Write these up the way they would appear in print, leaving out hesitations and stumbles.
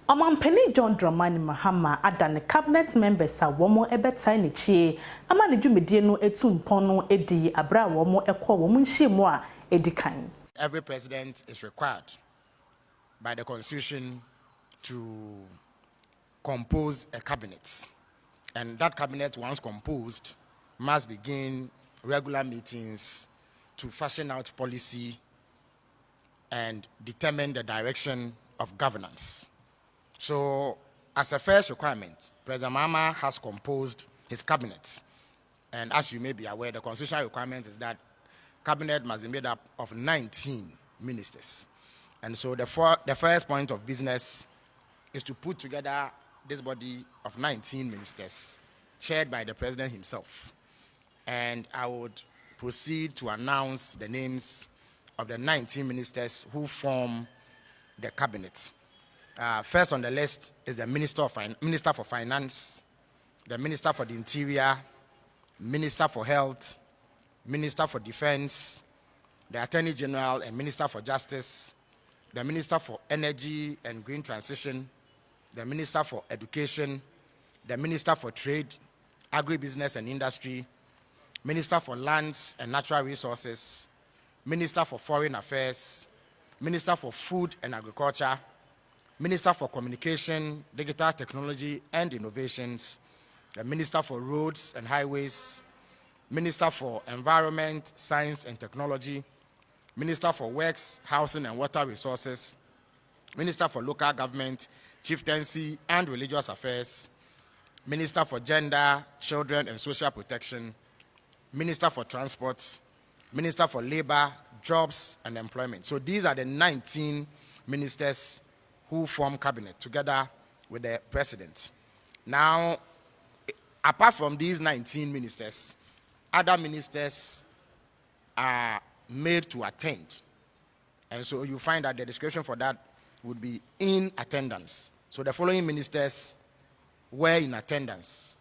Omampeni John Mahama adane cabinet members a womo ebetai ne chie ama ne dwumedie no etumpon no edi abra womo ekọ womo nhyiemu a edikan. Every president is required by the constitution to compose a cabinet, and that cabinet, once composed, must begin regular meetings to fashion out policy and determine the direction of governance. So, as a first requirement, President Mahama has composed his cabinet. And as you may be aware, the constitutional requirement is that cabinet must be made up of 19 ministers. And so the first point of business is to put together this body of 19 ministers, chaired by the president himself. And I would proceed to announce the names of the 19 ministers who form the cabinet. First on the list is the Minister for Finance, the Minister for the Interior, Minister for Health, Minister for Defense, the Attorney General and Minister for Justice, the Minister for Energy and Green Transition, the Minister for Education, the Minister for Trade, Agribusiness and Industry, Minister for Lands and Natural Resources, Minister for Foreign Affairs, Minister for Food and Agriculture, Minister for Communication, Digital Technology and Innovations, the Minister for Roads and Highways, Minister for Environment, Science and Technology, Minister for Works, Housing and Water Resources, Minister for Local Government, Chieftaincy and Religious Affairs, Minister for Gender, Children and Social Protection, Minister for Transport, Minister for Labor, Jobs and Employment. So these are the 19 ministers who form cabinet together with the president. Now, apart from these 19 ministers, other ministers are made to attend. And so you find that the description for that would be in attendance. So the following ministers were in attendance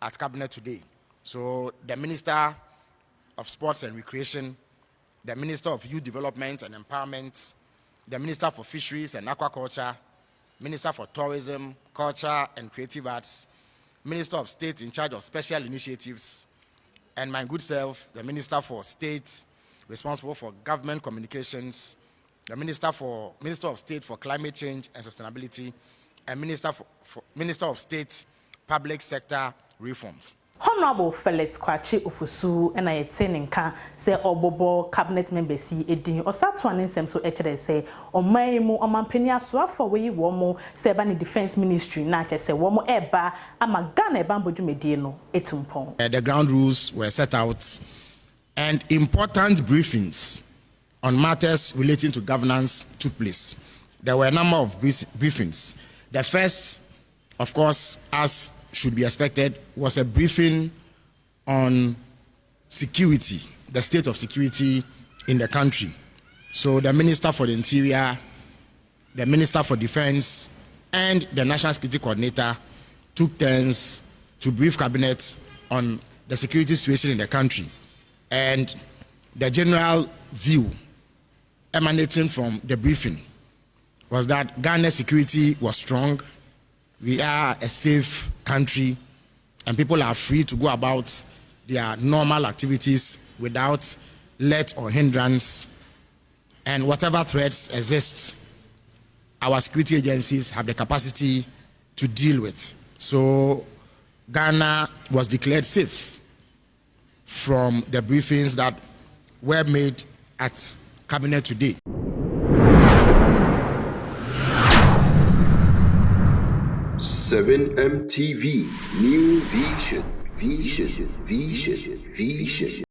at cabinet today. So the Minister of Sports and Recreation, the Minister of Youth Development and Empowerment, the Minister for Fisheries and Aquaculture, Minister for Tourism, Culture and Creative Arts, Minister of State in charge of special initiatives, and my good self, the Minister for State responsible for government communications, the Minister of State for Climate Change and Sustainability, and Minister of State Public Sector Reforms. Honorable Felix Kwachi Ofusu and I nka say obobo cabinet members edin osatwa nsem so echere say omanmu omampani asoafo we womo say ba ni defense ministry na che say womo eba ama Ghana eba mbodwumedie no etumpon. The ground rules were set out and important briefings on matters relating to governance took place. There were a number of briefings. The first, of course, as should be expected, was a briefing on security, the state of security in the country. So the Minister for the Interior, the Minister for Defense, and the National Security Coordinator took turns to brief cabinet on the security situation in the country. And the general view emanating from the briefing was that Ghana's security was strong. We are a safe country, and people are free to go about their normal activities without let or hindrance. And whatever threats exist, our security agencies have the capacity to deal with. So Ghana was declared safe from the briefings that were made at cabinet today. MTV New Vision.